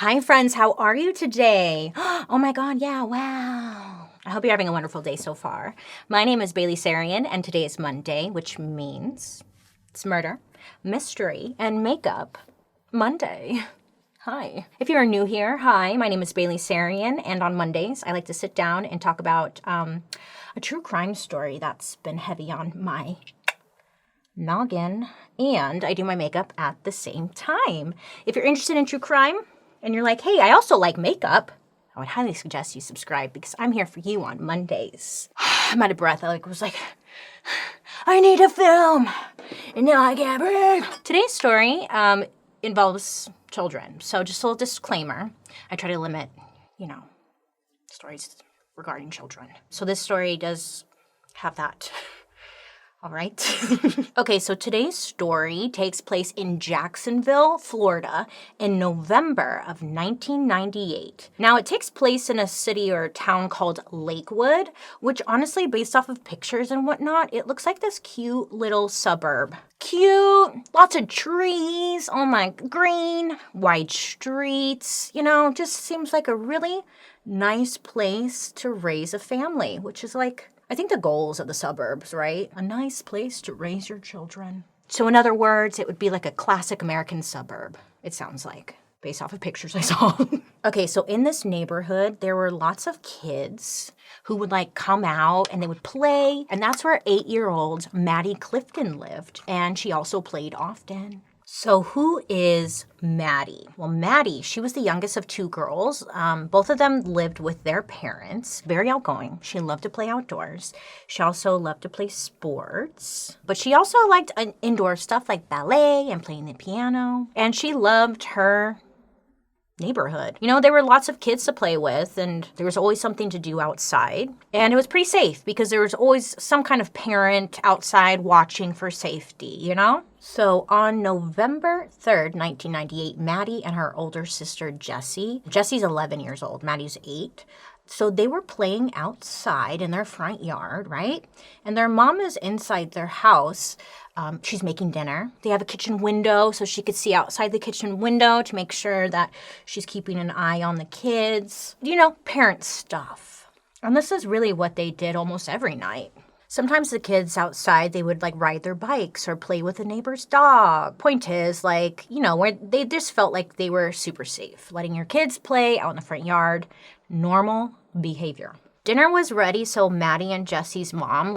Hi friends, how are you today? Oh my god, yeah, wow. I hope you're having a wonderful day so far. My name is Bailey Sarian, and today is Monday, which means it's murder, mystery, and makeup Monday. Hi. If you're new here, hi, my name is Bailey Sarian, and on Mondays, I like to sit down and talk about a true crime story that's been heavy on my noggin, and I do my makeup at the same time. If you're interested in true crime, and you're like, hey, I also like makeup, I would highly suggest you subscribe because I'm here for you on Mondays. I'm out of breath. I was like, I need to film, and now I can't breathe. Today's story involves children. So just a little disclaimer. I try to limit, stories regarding children. So this story does have that. All right. Okay, so today's story takes place in Jacksonville, Florida, in November of 1998. Now, it takes place in a city or a town called Lakewood, which honestly, based off of pictures and whatnot, it looks like this cute little suburb. Cute, lots of trees, oh my, green, wide streets, just seems like a really nice place to raise a family, which is like, I think the goals of the suburbs, right? A nice place to raise your children. So in other words, it would be like a classic American suburb, it sounds like, based off of pictures I saw. Okay, so in this neighborhood, there were lots of kids who would come out and they would play. And that's where 8-year-old Maddie Clifton lived. And she also played often. So who is Maddie? Well, Maddie, she was the youngest of 2 girls. Both of them lived with their parents. Very outgoing. She loved to play outdoors. She also loved to play sports. But she also liked indoor stuff like ballet and playing the piano. And she loved her neighborhood. There were lots of kids to play with, and there was always something to do outside. And it was pretty safe because there was always some kind of parent outside watching for safety, So on November 3rd, 1998, Maddie and her older sister, Jessie's 11 years old, Maddie's 8. So they were playing outside in their front yard, right? And their mom is inside their house. She's making dinner. They have a kitchen window so she could see outside the kitchen window to make sure that she's keeping an eye on the kids. Parent stuff. And this is really what they did almost every night. Sometimes the kids outside, they would ride their bikes or play with a neighbor's dog. Point is where they just felt like they were super safe. Letting your kids play out in the front yard, normal behavior. Dinner was ready, so Maddie and Jessie's mom,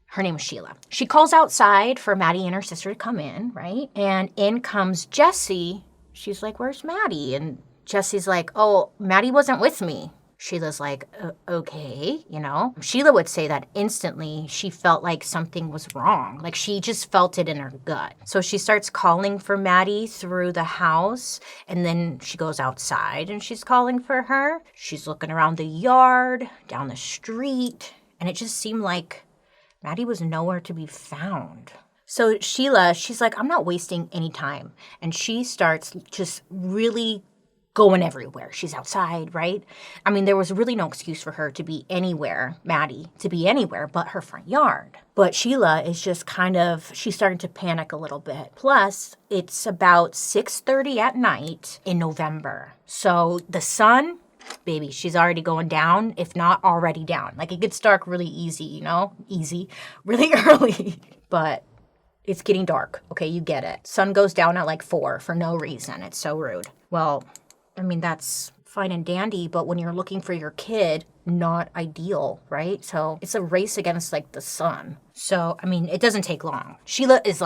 her name was Sheila. She calls outside for Maddie and her sister to come in, right? And in comes Jessie. She's like, where's Maddie? And Jessie's like, oh, Maddie wasn't with me. Sheila's like, okay, Sheila would say that instantly she felt like something was wrong. She just felt it in her gut. So she starts calling for Maddie through the house, and then she goes outside and she's calling for her. She's looking around the yard, down the street, and it just seemed like Maddie was nowhere to be found. So Sheila, she's like, I'm not wasting any time. And she starts just really going everywhere. She's outside, right? I mean, there was really no excuse for her to be anywhere, Maddie, to be anywhere but her front yard. But Sheila is just she's starting to panic a little bit. Plus, it's about 6:30 at night in November. So the sun, baby, she's already going down, if not already down. It gets dark really easy, really early. But it's getting dark, okay? You get it. Sun goes down at 4 for no reason. It's so rude. Well, I mean, that's fine and dandy, but when you're looking for your kid, not ideal, right? So it's a race against the sun. So, I mean, it doesn't take long. Sheila is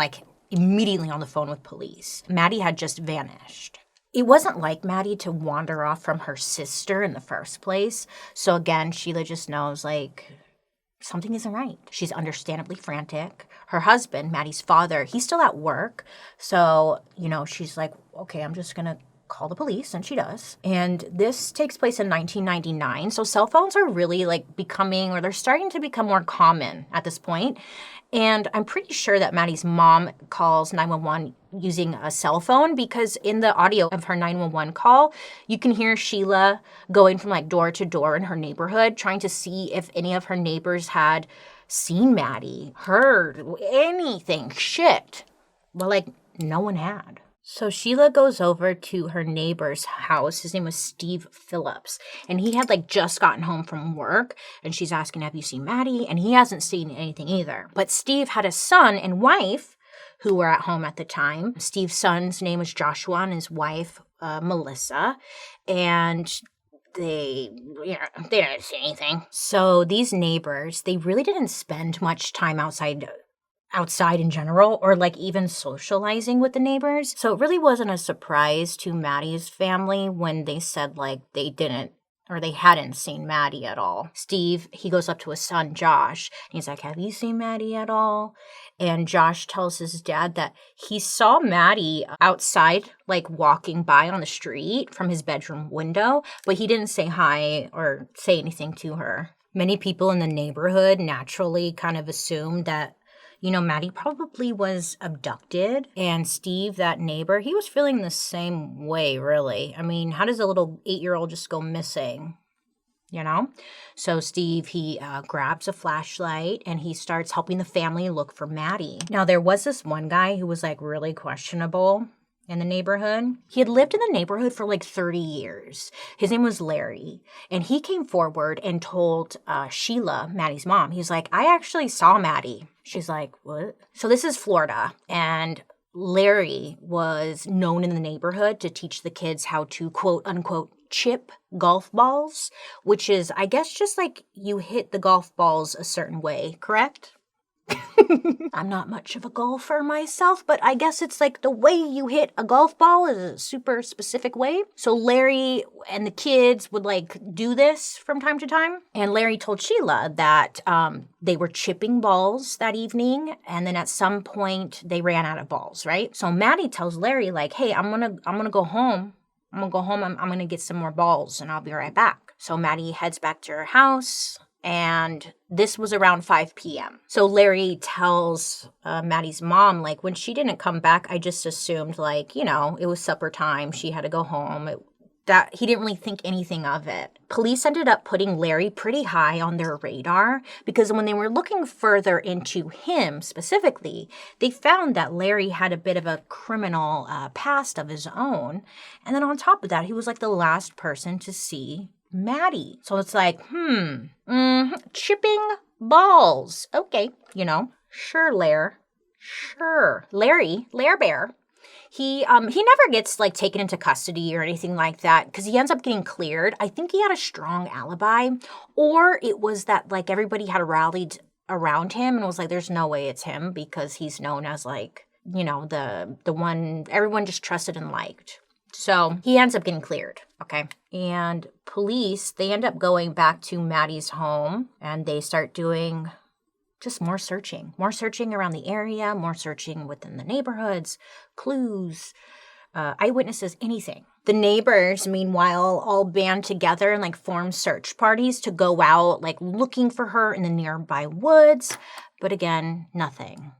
immediately on the phone with police. Maddie had just vanished. It wasn't like Maddie to wander off from her sister in the first place. So again, Sheila just knows something isn't right. She's understandably frantic. Her husband, Maddie's father, he's still at work. So, she's like, okay, I'm just going to call the police, and she does. And this takes place in 1999, so cell phones are really they're starting to become more common at this point. And I'm pretty sure that Maddie's mom calls 911 using a cell phone, because in the audio of her 911 call, you can hear Sheila going from door to door in her neighborhood, trying to see if any of her neighbors had seen Maddie, heard anything, shit. Well, no one had. So Sheila goes over to her neighbor's house. His name was Steve Phillips. And he had like just gotten home from work. And she's asking, have you seen Maddie? And he hasn't seen anything either. But Steve had a son and wife who were at home at the time. Steve's son's name was Joshua and his wife, Melissa. And they didn't see anything. So these neighbors, they really didn't spend much time outside in general, or like even socializing with the neighbors. So it really wasn't a surprise to Maddie's family when they said like they hadn't seen Maddie at all. Steve, he goes up to his son, Josh, and he's like, have you seen Maddie at all? And Josh tells his dad that he saw Maddie outside, like walking by on the street from his bedroom window, but he didn't say hi or say anything to her. Many people in the neighborhood naturally kind of assumed that Maddie probably was abducted, and Steve, that neighbor, he was feeling the same way, really. I mean, how does a little 8-year-old just go missing, So Steve, he grabs a flashlight, and he starts helping the family look for Maddie. Now, there was this one guy who was, like, really questionable in the neighborhood. He had lived in the neighborhood for like 30 years. His name was Larry. And he came forward and told Sheila, Maddie's mom, he's like, I actually saw Maddie. She's like, what? So this is Florida. And Larry was known in the neighborhood to teach the kids how to, quote unquote, chip golf balls, which is, I guess, just like you hit the golf balls a certain way, correct? I'm not much of a golfer myself, but I guess it's like the way you hit a golf ball is a super specific way. So Larry and the kids would like do this from time to time. And Larry told Sheila that they were chipping balls that evening. And then at some point they ran out of balls, right? So Maddie tells Larry like, hey, I'm gonna go home. I'm gonna get some more balls and I'll be right back. So Maddie heads back to her house. And this was around 5 p.m. So Larry tells Maddie's mom, like, when she didn't come back, I just assumed, like, it was supper time. She had to go home. That he didn't really think anything of it. Police ended up putting Larry pretty high on their radar because when they were looking further into him specifically, they found that Larry had a bit of a criminal past of his own. And then on top of that, he was like the last person to see Maddie. So it's like, chipping balls. Okay, sure, Lair. Sure. Larry Bear. He never gets like taken into custody or anything like that because he ends up getting cleared. I think he had a strong alibi, or it was that like everybody had rallied around him and was like, there's no way it's him because he's known as like, the one everyone just trusted and liked. So he ends up getting cleared, okay? And police, they end up going back to Maddie's home and they start doing just more searching around the area, more searching within the neighborhoods, clues, eyewitnesses, anything. The neighbors, meanwhile, all band together and like form search parties to go out like looking for her in the nearby woods. But again, nothing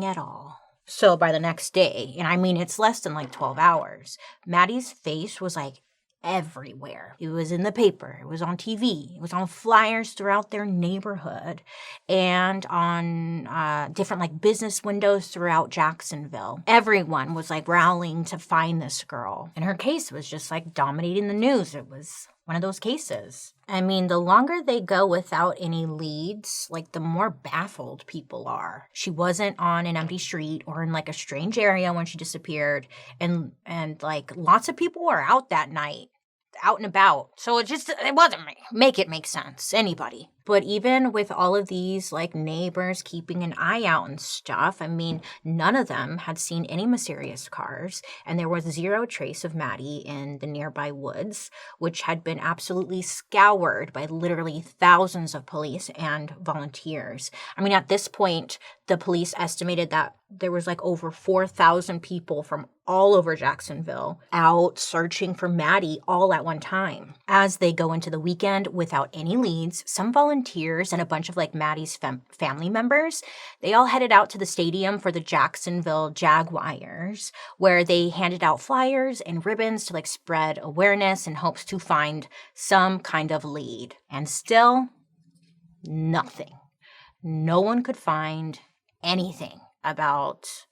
at all. So by the next day, and I mean, it's less than like 12 hours, Maddie's face was like everywhere. It was in the paper. It was on TV. It was on flyers throughout their neighborhood and on different like business windows throughout Jacksonville. Everyone was like rallying to find this girl. And her case was just like dominating the news. It was one of those cases. I mean, the longer they go without any leads, like the more baffled people are. She wasn't on an empty street or in like a strange area when she disappeared. And like lots of people were out that night, out and about. So it wasn't make it make sense. Anybody. But even with all of these like neighbors keeping an eye out and stuff, I mean, none of them had seen any mysterious cars, and there was zero trace of Maddie in the nearby woods, which had been absolutely scoured by literally thousands of police and volunteers. I mean, at this point, the police estimated that there was like over 4,000 people from all over Jacksonville out searching for Maddie all at one time. As they go into the weekend without any leads, some volunteers and a bunch of like Maddie's family members, they all headed out to the stadium for the Jacksonville Jaguars, where they handed out flyers and ribbons to like spread awareness in hopes to find some kind of lead. And still, nothing. No one could find anything about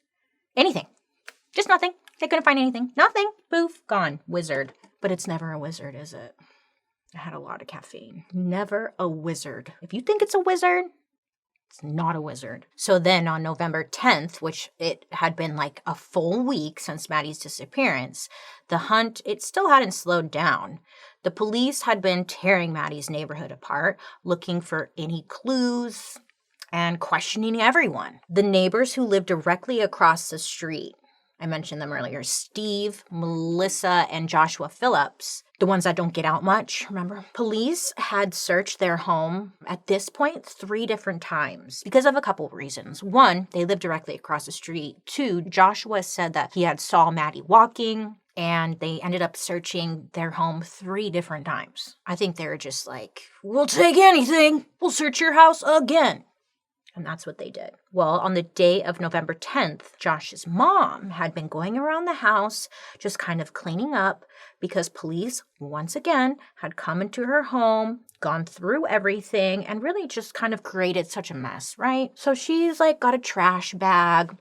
anything. Just nothing. They couldn't find anything. Nothing. Poof. Gone. Wizard. But it's never a wizard, is it? I had a lot of caffeine. Never a wizard. If you think it's a wizard, it's not a wizard. So then on November 10th, which it had been like a full week since Maddie's disappearance, the hunt, it still hadn't slowed down. The police had been tearing Maddie's neighborhood apart, looking for any clues and questioning everyone. The neighbors who lived directly across the street, I mentioned them earlier, Steve, Melissa, and Joshua Phillips, the ones that don't get out much, remember? Police had searched their home at this point 3 different times because of a couple of reasons. 1, they lived directly across the street. 2, Joshua said that he had saw Maddie walking, and they ended up searching their home 3 different times. I think they were just like, we'll take anything. We'll search your house again. And that's what they did. Well, on the day of November 10th, Josh's mom had been going around the house just kind of cleaning up because police, once again, had come into her home, gone through everything, and really just kind of created such a mess, right? So she's like got a trash bag,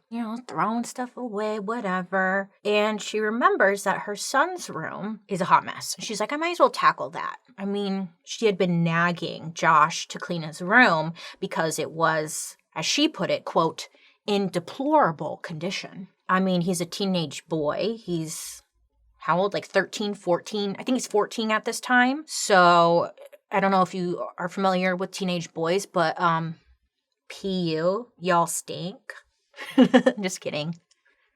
throwing stuff away, whatever. And she remembers that her son's room is a hot mess. She's like, I might as well tackle that. I mean, she had been nagging Josh to clean his room because it was, as she put it, quote, in deplorable condition. I mean, he's a teenage boy. He's, how old? Like 13, 14? I think he's 14 at this time. So I don't know if you are familiar with teenage boys, but PU, y'all stink. Just kidding.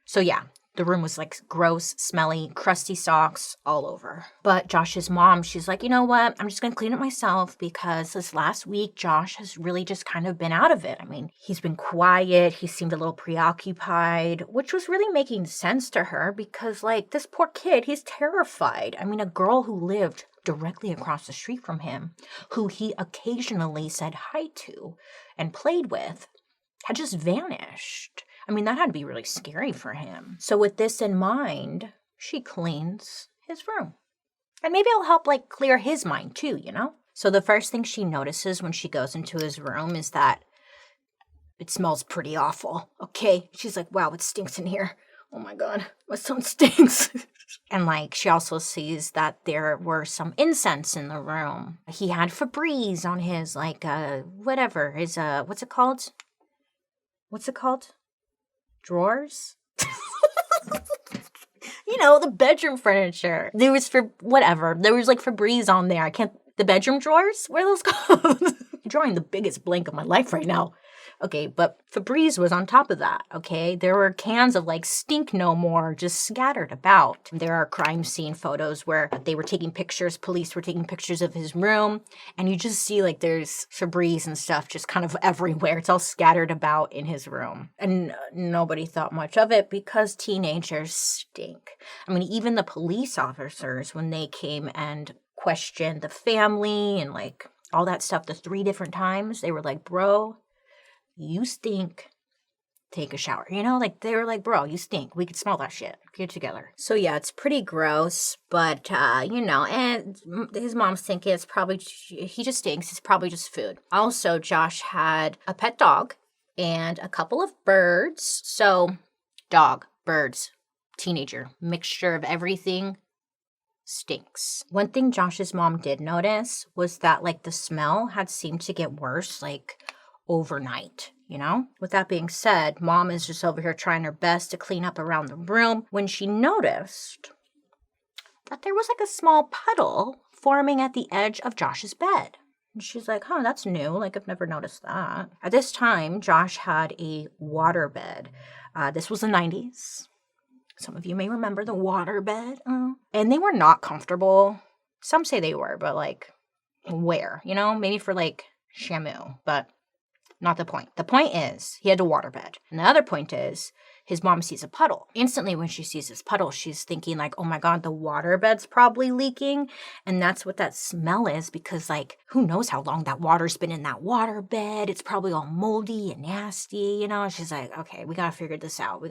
So yeah. The room was like gross, smelly, crusty socks all over. But Josh's mom, she's like, you know what? I'm just going to clean it myself because this last week, Josh has really just kind of been out of it. I mean, he's been quiet. He seemed a little preoccupied, which was really making sense to her because, like, this poor kid, he's terrified. I mean, a girl who lived directly across the street from him, who he occasionally said hi to and played with, had just vanished. I mean, that had to be really scary for him. So with this in mind, she cleans his room. And maybe it'll help, like, clear his mind too, So the first thing she notices when she goes into his room is that it smells pretty awful, okay? She's like, wow, it stinks in here. Oh my God, my son stinks. And, like, she also sees that there were some incense in the room. He had Febreze on his, like, whatever, his, what's it called? Drawers? The bedroom furniture. There was there was like Febreze on there. The bedroom drawers? What are those called? I'm drawing the biggest blank of my life right now. Okay, but Febreze was on top of that, okay? There were cans of, like, Stink No More just scattered about. There are crime scene photos where they were taking pictures, police were taking pictures of his room, and you just see, like, there's Febreze and stuff just kind of everywhere. It's all scattered about in his room. And nobody thought much of it because teenagers stink. I mean, even the police officers, when they came and questioned the family and, like, all that stuff, the 3 different times, they were like, bro, you stink. Take a shower. They were like, bro, you stink. We could smell that shit. Get together. So yeah, it's pretty gross, but, and his mom's thinking it's probably, he just stinks. It's probably just food. Also, Josh had a pet dog and a couple of birds. So dog, birds, teenager, mixture of everything. Stinks. One thing Josh's mom did notice was that, like, the smell had seemed to get worse, like, overnight, With that being said, mom is just over here trying her best to clean up around the room when she noticed that there was, like, a small puddle forming at the edge of Josh's bed. And she's like, that's new. Like, I've never noticed that. At this time, Josh had a waterbed. This was the 90s. Some of you may remember the waterbed. And they were not comfortable. Some say they were, but, like, where? Maybe for, like, Shamu, but not the point. The point is, he had a waterbed. And the other point is, his mom sees a puddle. Instantly, when she sees this puddle, she's thinking, like, oh my God, the waterbed's probably leaking. And that's what that smell is because, like, who knows how long that water's been in that waterbed. It's probably all moldy and nasty, She's like, okay, we gotta figure this out.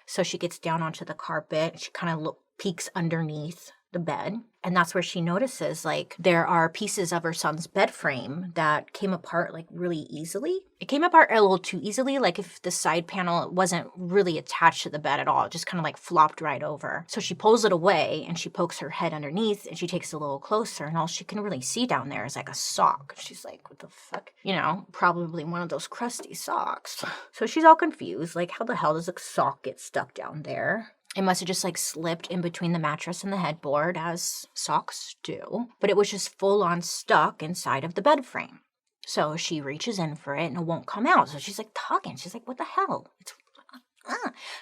So she gets down onto the carpet. She kind of peeks underneath the bed. And that's where she notices, like, there are pieces of her son's bed frame that came apart, like, really easily. It came apart a little too easily, like if the side panel wasn't really attached to the bed at all. It just kind of, like, flopped right over. So she pulls it away, and she pokes her head underneath, and she takes it a little closer, and all she can really see down there is, like, a sock. She's like, what the fuck? You know, probably one of those crusty socks. So she's all confused, like, how the hell does a sock get stuck down there? It must have just, like, slipped in between the mattress and the headboard, as socks do. But it was just full-on stuck inside of the bed frame. So she reaches in for it, and it won't come out. So she's, like, tugging. She's like, what the hell?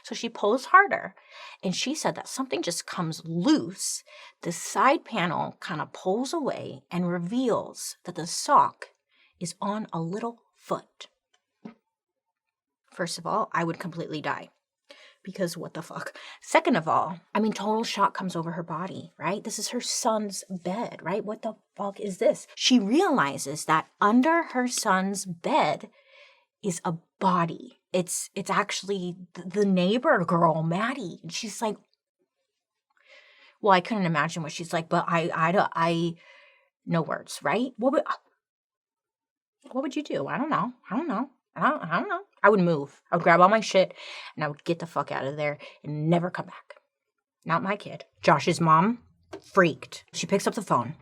So she pulls harder. And she said that something just comes loose. The side panel kind of pulls away and reveals that the sock is on a little foot. First of all, I would completely die. Because what the fuck? Second of all, I mean, total shock comes over her body, right? This is her son's bed, right? What the fuck is this? She realizes that under her son's bed is a body. It's actually the neighbor girl, Maddie. And she's like, well, I couldn't imagine what she's like, but I no words, right? What would you do? I don't know. I don't know. I would move. I would grab all my shit and I would get the fuck out of there and never come back. Not my kid. Josh's mom freaked. She picks up the phone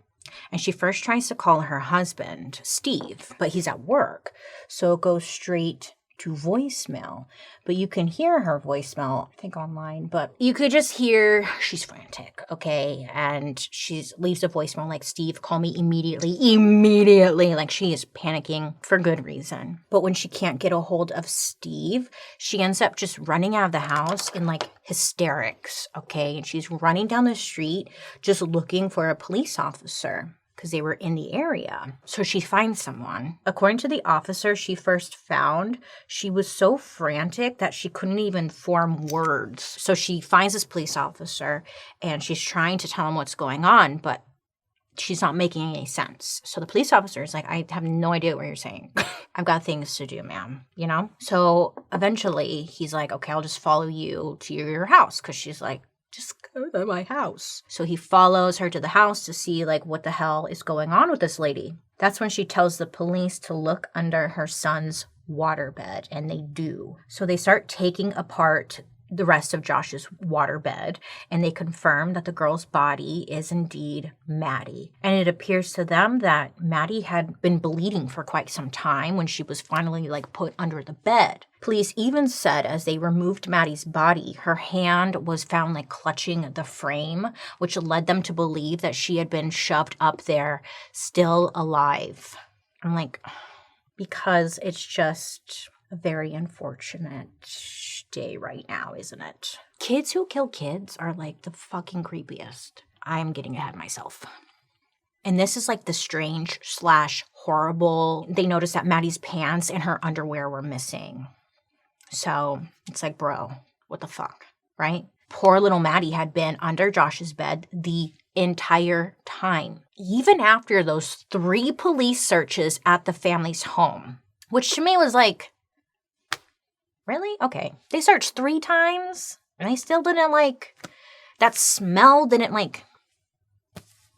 and she first tries to call her husband, Steve, but he's at work. So it goes straight to voicemail. But you can hear her voicemail, I think online, but you could just hear she's frantic, okay? And she leaves a voicemail like, Steve, call me immediately. Like she is panicking for good reason. But when she can't get a hold of Steve, she ends up just running out of the house in like hysterics, okay? And she's running down the street just looking for a police officer, because they were in the area. So she finds someone. According to the officer she first found, she was so frantic that she couldn't even form words. So she finds this police officer and she's trying to tell him what's going on, but she's not making any sense. So the police officer is like, I have no idea what you're saying. I've got things to do, ma'am, you know? So eventually he's like, okay, I'll just follow you to your house, because she's like, just go to my house. So he follows her to the house to see like what the hell is going on with this lady. That's when she tells the police to look under her son's waterbed, and they do. So they start taking apart the rest of Josh's waterbed, and they confirm that the girl's body is indeed Maddie. And it appears to them that Maddie had been bleeding for quite some time when she was finally like put under the bed. Police even said as they removed Maddie's body, her hand was found like clutching the frame, which led them to believe that she had been shoved up there still alive. I'm like, because it's just a very unfortunate day right now, isn't it? Kids who kill kids are like the fucking creepiest. I'm getting ahead of myself. And this is like the strange / horrible. They noticed that Maddie's pants and her underwear were missing. So it's like, bro, what the fuck, right? Poor little Maddie had been under Josh's bed the entire time, even after those 3 police searches at the family's home, which to me was like, really? Okay. They searched 3 times and they still didn't like, that smell didn't like,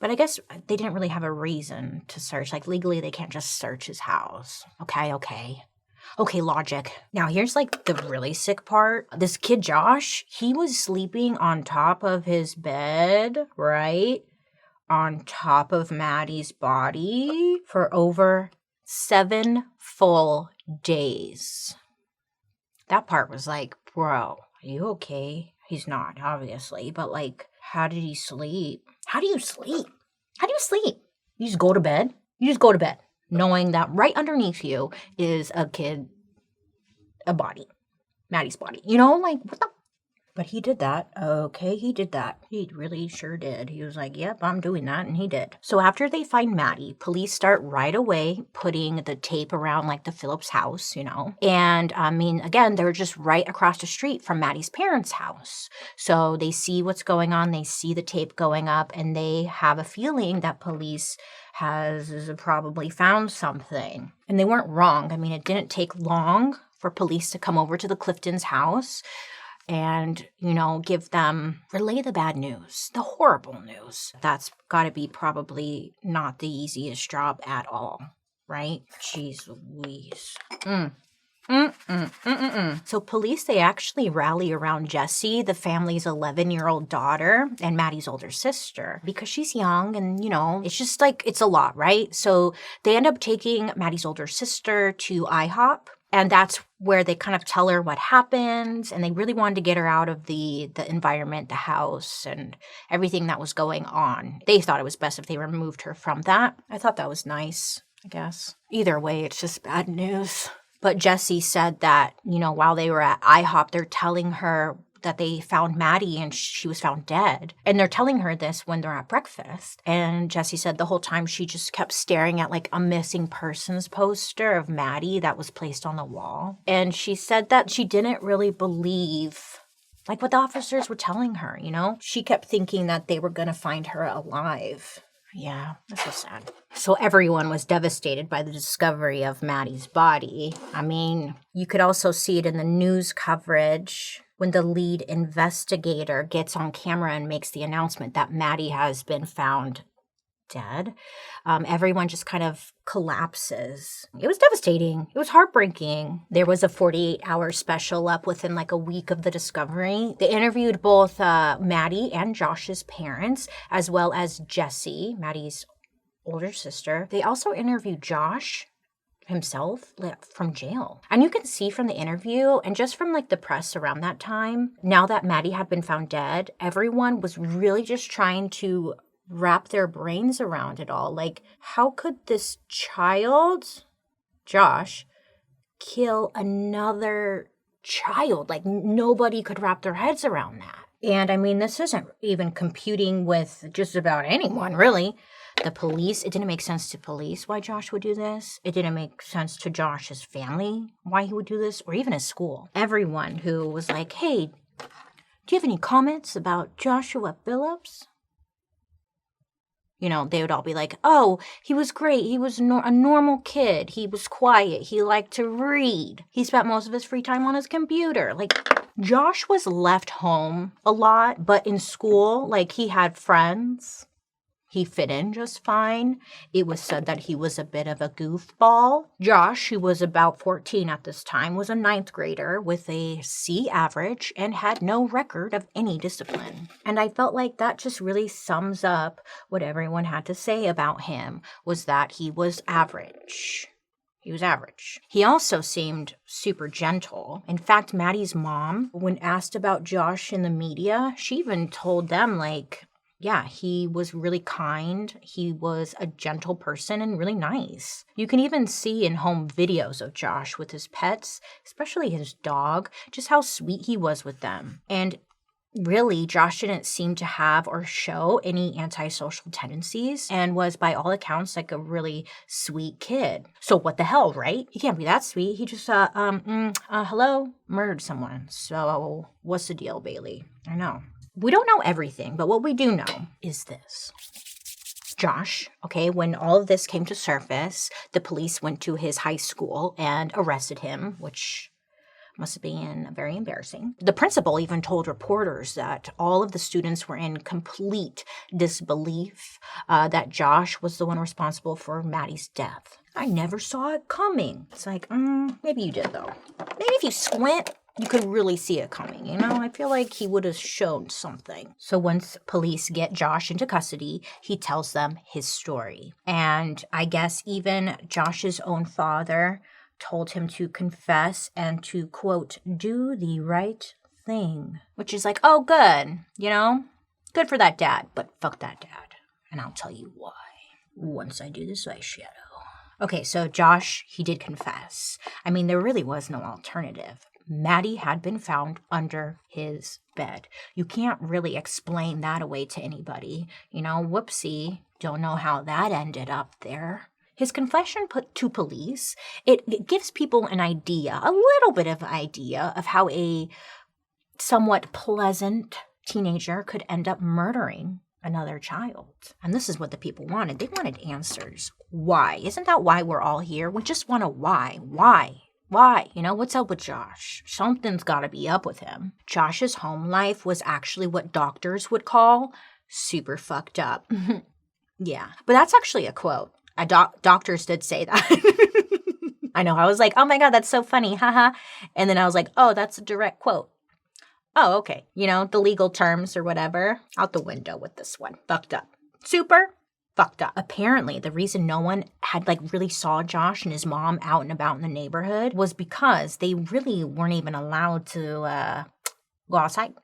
but I guess they didn't really have a reason to search. Like legally, they can't just search his house. Okay, logic. Now here's like the really sick part. This kid Josh, he was sleeping on top of his bed, right? On top of Maddie's body for over 7 full days. That part was like, bro, are you okay? He's not, obviously, but like, how did he sleep? How do you sleep? You just go to bed? Knowing that right underneath you is a kid, a body, Maddie's body. You know, like, what the? But he did that. Okay, he did that. He really sure did. He was like, yep, I'm doing that, and he did. So after they find Maddie, police start right away putting the tape around, like, the Phillips house, you know. And, I mean, again, they're just right across the street from Maddie's parents' house. So they see what's going on. They see the tape going up, and they have a feeling that police has probably found something. And they weren't wrong. I mean, it didn't take long for police to come over to the Cliftons' house. and, relay the bad news, the horrible news. That's got to be probably not the easiest job at all, right? Jeez Louise. So police, they actually rally around Jessie, the family's 11-year-old daughter and Maddie's older sister, because she's young and, it's just it's a lot, right? So they end up taking Maddie's older sister to IHOP, and that's where they kind of tell her what happened, and they really wanted to get her out of the environment, the house, and everything that was going on. They thought it was best if they removed her from that. I thought that was nice, I guess. Either way, it's just bad news. But Jessie said that, while they were at IHOP, they're telling her that they found Maddie and she was found dead. And they're telling her this when they're at breakfast. And Jessie said the whole time she just kept staring at a missing persons poster of Maddie that was placed on the wall. And she said that she didn't really believe what the officers were telling her, She kept thinking that they were going to find her alive. Yeah, that's so sad. So everyone was devastated by the discovery of Maddie's body. I mean, you could also see it in the news coverage when the lead investigator gets on camera and makes the announcement that Maddie has been found dead. Everyone just kind of collapses. It was devastating. It was heartbreaking. There was a 48-hour special up within a week of the discovery. They interviewed both Maddie and Josh's parents, as well as Jessie, Maddie's older sister. They also interviewed Josh himself from jail. And you can see from the interview and just from the press around that time, now that Maddie had been found dead, everyone was really just trying to wrap their brains around it all. How could this child, Josh, kill another child? Nobody could wrap their heads around that. And I mean, this isn't even computing with just about anyone, really. The police, it didn't make sense to police why Josh would do this. It didn't make sense to Josh's family why he would do this, or even his school. Everyone who was hey, do you have any comments about Joshua Phillips? They would all be oh, he was great. He was a normal kid. He was quiet. He liked to read. He spent most of his free time on his computer. Josh was left home a lot, but in school, he had friends. He fit in just fine. It was said that he was a bit of a goofball. Josh, who was about 14 at this time, was a 9th grader with a C average and had no record of any discipline. And I felt that just really sums up what everyone had to say about him, was that he was average. He was average. He also seemed super gentle. In fact, Maddie's mom, when asked about Josh in the media, she even told them yeah, he was really kind. He was a gentle person and really nice. You can even see in home videos of Josh with his pets, especially his dog, just how sweet he was with them. And really, Josh didn't seem to have or show any antisocial tendencies and was, by all accounts, a really sweet kid. So what the hell, right? He can't be that sweet. He just, hello, murdered someone. So what's the deal, Bailey? I know. We don't know everything, but what we do know is this. Josh, when all of this came to surface, the police went to his high school and arrested him, which must have been very embarrassing. The principal even told reporters that all of the students were in complete disbelief that Josh was the one responsible for Maddie's death. I never saw it coming. It's maybe you did, though. Maybe if you squint, you could really see it coming, I feel he would have shown something. So once police get Josh into custody, he tells them his story. And I guess even Josh's own father told him to confess and to, quote, do the right thing. Which is oh, good, Good for that dad, but fuck that dad. And I'll tell you why once I do this eyeshadow. Okay, so Josh, he did confess. I mean, there really was no alternative. Maddie had been found under his bed. You can't really explain that away to anybody. Whoopsie, don't know how that ended up there. His confession put to police, it gives people an idea, a little bit of idea of how a somewhat pleasant teenager could end up murdering another child. And this is what the people wanted. They wanted answers. Why? Isn't that why we're all here? We just want a why. Why? Why? You know, what's up with Josh? Something's got to be up with him. Josh's home life was actually what doctors would call super fucked up. Yeah, but that's actually a quote. Doctors did say that. I know. I was like, oh my God, that's so funny. Haha. And then I was like, oh, that's a direct quote. Oh, okay. You know, the legal terms or whatever. Out the window with this one. Fucked up. Super fucked up. Apparently, the reason no one had really saw Josh and his mom out and about in the neighborhood was because they really weren't even allowed to go outside.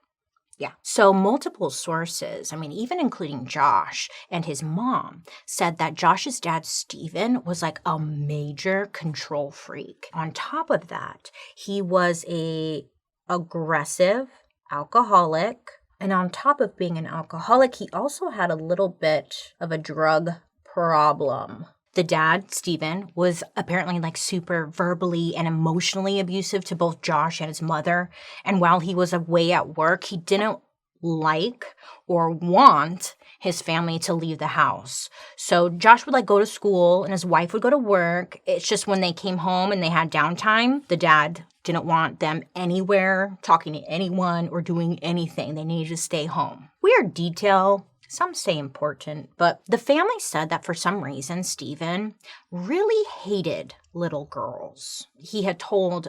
Yeah. So multiple sources, even including Josh and his mom, said that Josh's dad, Stephen, was like a major control freak. On top of that, he was a aggressive alcoholic. And on top of being an alcoholic, he also had a little bit of a drug problem. The dad, Stephen, was apparently super verbally and emotionally abusive to both Josh and his mother. And while he was away at work, he didn't like or want his family to leave the house. So Josh would go to school and his wife would go to work. It's just when they came home and they had downtime, the dad didn't want them anywhere, talking to anyone or doing anything. They needed to stay home. Weird detail. Some say important, but the family said that for some reason, Stephen really hated little girls. He had told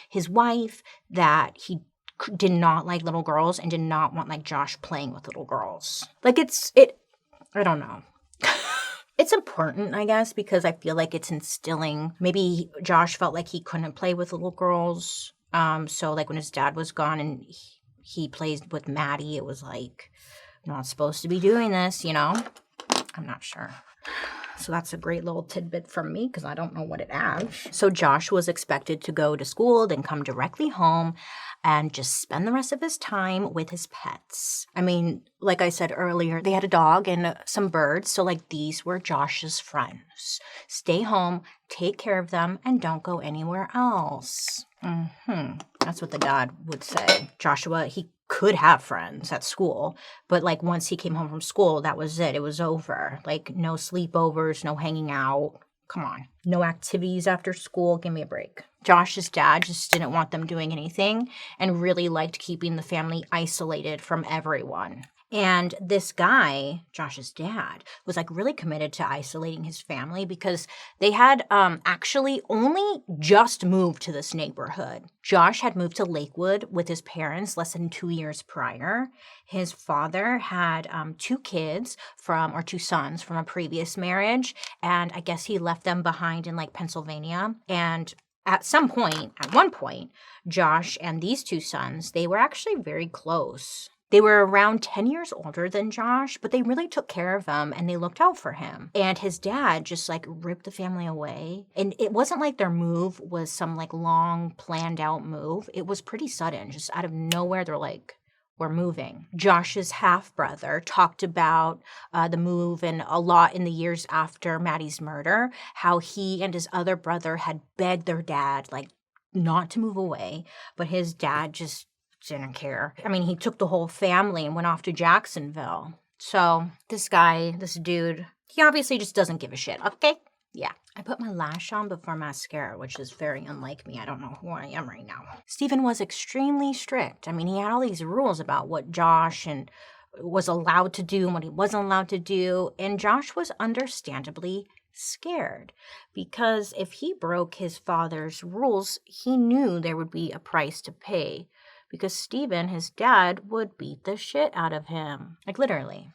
his wife that he did not like little girls and did not want Josh playing with little girls. I don't know. It's important, I guess, because I feel like it's instilling. Maybe Josh felt like he couldn't play with little girls. So when his dad was gone and he plays with Maddie, it was not supposed to be doing this, I'm not sure. So that's a great little tidbit from me because I don't know what it adds. So Josh was expected to go to school, then come directly home and just spend the rest of his time with his pets. Like I said earlier, they had a dog and some birds. So these were Josh's friends. Stay home, take care of them, and don't go anywhere else. That's what the dad would say. Joshua, he could have friends at school, but once he came home from school, that was it. It was over. No sleepovers, no hanging out. Come on. No activities after school. Give me a break. Josh's dad just didn't want them doing anything and really liked keeping the family isolated from everyone. And this guy, Josh's dad, was really committed to isolating his family because they had actually only just moved to this neighborhood. Josh had moved to Lakewood with his parents less than 2 years prior. His father had two sons from a previous marriage, and I guess he left them behind in Pennsylvania. And at one point, Josh and these two sons, they were actually very close. They were around 10 years older than Josh, but they really took care of him and they looked out for him. And his dad just ripped the family away. And it wasn't their move was some long planned out move. It was pretty sudden, just out of nowhere. They're we're moving. Josh's half-brother talked about the move and a lot in the years after Maddie's murder, how he and his other brother had begged their dad not to move away, but his dad just didn't care. He took the whole family and went off to Jacksonville. So this dude, he obviously just doesn't give a shit, okay? Yeah. I put my lash on before mascara, which is very unlike me. I don't know who I am right now. Stephen was extremely strict. He had all these rules about what Josh was allowed to do and what he wasn't allowed to do. And Josh was understandably scared because if he broke his father's rules, he knew there would be a price to pay. Because Stephen, his dad, would beat the shit out of him. Literally,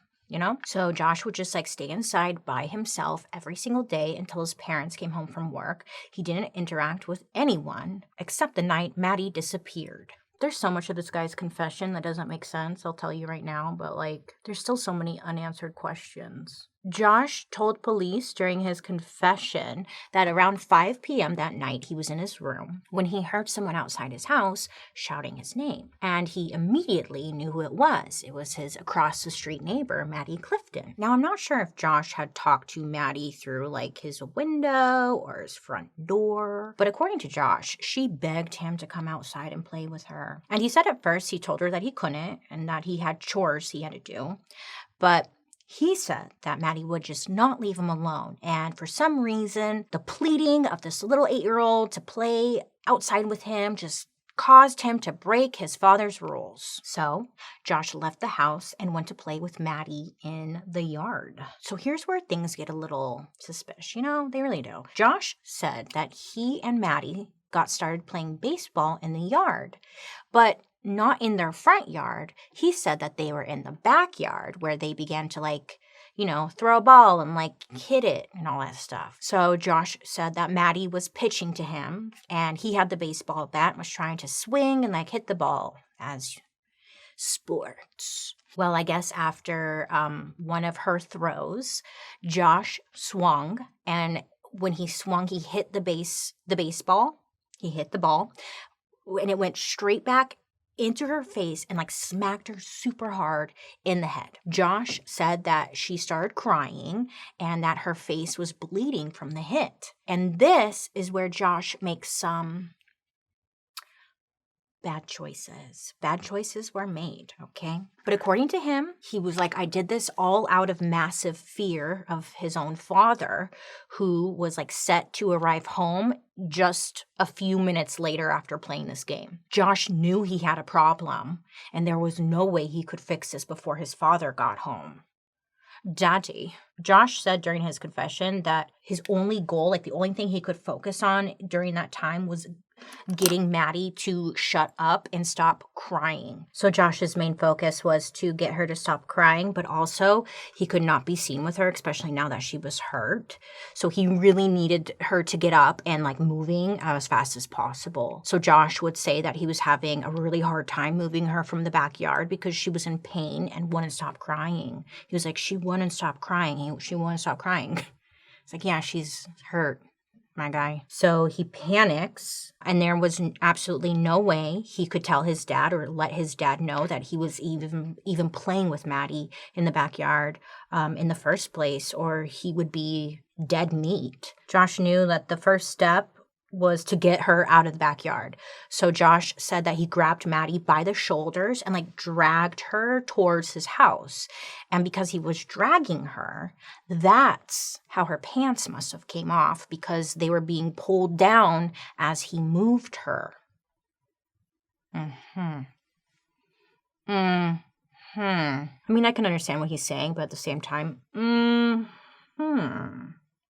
So Josh would just stay inside by himself every single day until his parents came home from work. He didn't interact with anyone except the night Maddie disappeared. There's so much of this guy's confession that doesn't make sense, I'll tell you right now, but there's still so many unanswered questions. Josh told police during his confession that around 5 p.m. that night he was in his room when he heard someone outside his house shouting his name. And he immediately knew who it was. It was his across the street neighbor, Maddie Clifton. Now, I'm not sure if Josh had talked to Maddie through his window or his front door. But according to Josh, she begged him to come outside and play with her. And he said at first he told her that he couldn't and that he had chores he had to do. But He said that Maddie would just not leave him alone. And for some reason, the pleading of this little 8-year-old to play outside with him just caused him to break his father's rules. So Josh left the house and went to play with Maddie in the yard. So here's where things get a little suspicious. They really do. Josh said that he and Maddie got started playing baseball in the yard, but not in their front yard. He said that they were in the backyard where they began to throw a ball and hit it and all that stuff. So Josh said that Maddie was pitching to him and he had the baseball bat and was trying to swing and hit the ball as sports. Well, I guess after one of her throws, Josh swung, and when he swung, he hit the baseball. He hit the ball and it went straight back into her face and smacked her super hard in the head. Josh said that she started crying and that her face was bleeding from the hit. And this is where Josh makes some bad choices. Bad choices were made, okay? But according to him, he was I did this all out of massive fear of his own father, who was set to arrive home just a few minutes later after playing this game. Josh knew he had a problem, and there was no way he could fix this before his father got home. Daddy. Josh said during his confession that his only goal, the only thing he could focus on during that time was getting Maddie to shut up and stop crying. So Josh's main focus was to get her to stop crying, but also he could not be seen with her, especially now that she was hurt. So he really needed her to get up and moving as fast as possible. So Josh would say that he was having a really hard time moving her from the backyard because she was in pain and wouldn't stop crying. He was she wouldn't stop crying. She wouldn't stop crying. It's yeah, she's hurt, my guy. So he panics, and there was absolutely no way he could tell his dad or let his dad know that he was even playing with Maddie in the backyard in the first place, or he would be dead meat. Josh knew that the first step was to get her out of the backyard. So Josh said that he grabbed Maddie by the shoulders and dragged her towards his house. And because he was dragging her, that's how her pants must have came off, because they were being pulled down as he moved her. I mean, I can understand what he's saying, but at the same time,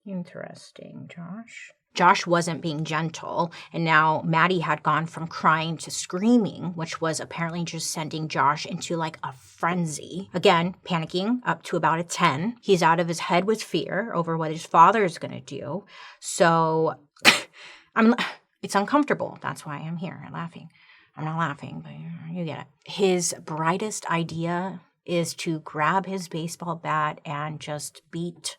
interesting, Josh. Josh wasn't being gentle, and now Maddie had gone from crying to screaming, which was apparently just sending Josh into a frenzy. Again, panicking up to about a 10. He's out of his head with fear over what his father is going to do. So it's uncomfortable. That's why I'm here laughing. I'm not laughing, but you get it. His brightest idea is to grab his baseball bat and just beat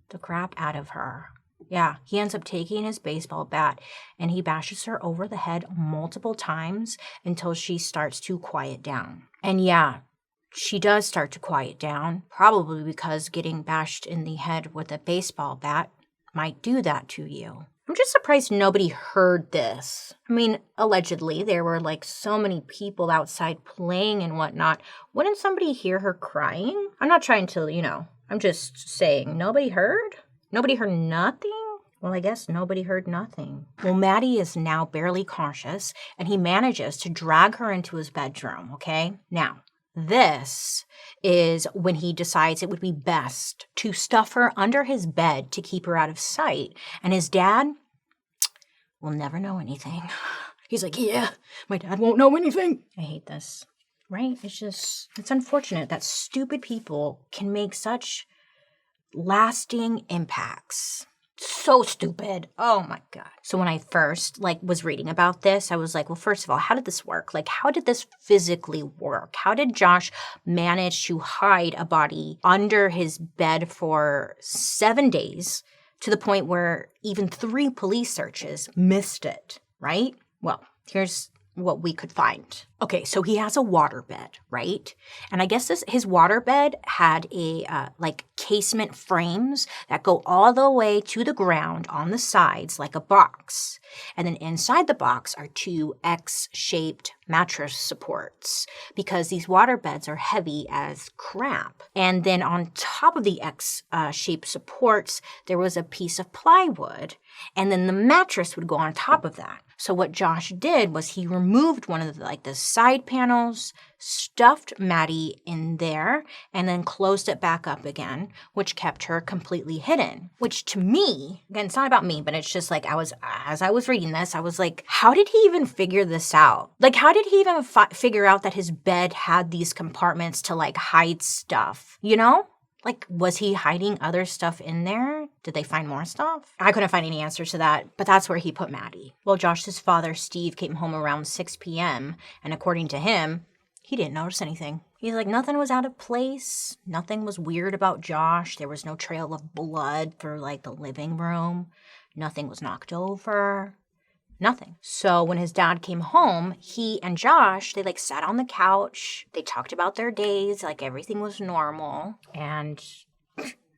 the crap out of her. Yeah, he ends up taking his baseball bat and he bashes her over the head multiple times until she starts to quiet down. And yeah, she does start to quiet down, probably because getting bashed in the head with a baseball bat might do that to you. I'm just surprised nobody heard this. I mean, allegedly, there were so many people outside playing and whatnot. Wouldn't somebody hear her crying? I'm not trying to, I'm just saying, nobody heard? Nobody heard nothing? Well, I guess nobody heard nothing. Well, Maddie is now barely conscious, and he manages to drag her into his bedroom, okay? Now, this is when he decides it would be best to stuff her under his bed to keep her out of sight. And his dad will never know anything. He's yeah, my dad won't know anything. I hate this, right? It's unfortunate that stupid people can make such lasting impacts. So stupid. Oh my God. So when I first was reading about this, I was well, first of all, how did this work? How did this physically work? How did Josh manage to hide a body under his bed for 7 days to the point where even 3 police searches missed it, right? Well, here's what we could find. Okay, so he has a waterbed, right? And I guess his waterbed had a like casement frames that go all the way to the ground on the sides like a box. And then inside the box are two X-shaped mattress supports because these waterbeds are heavy as crap. And then on top of the X-shaped supports, there was a piece of plywood, and then the mattress would go on top of that. So what Josh did was he removed one of the side panels, stuffed Maddie in there, and then closed it back up again, which kept her completely hidden. Which to me, again, it's not about me, but it's just like as I was reading this, I was like, how did he even figure this out? Like, how did he even figure out that his bed had these compartments to like hide stuff, you know? Like, was he hiding other stuff in there? Did they find more stuff? I couldn't find any answers to that, but that's where he put Maddie. Well, Josh's father, Steve, came home around 6 p.m., and according to him, he didn't notice anything. He's like, nothing was out of place. Nothing was weird about Josh. There was no trail of blood through, like, the living room. Nothing was knocked over. Nothing. So when his dad came home, he and Josh, they like sat on the couch. They talked about their days, like everything was normal. And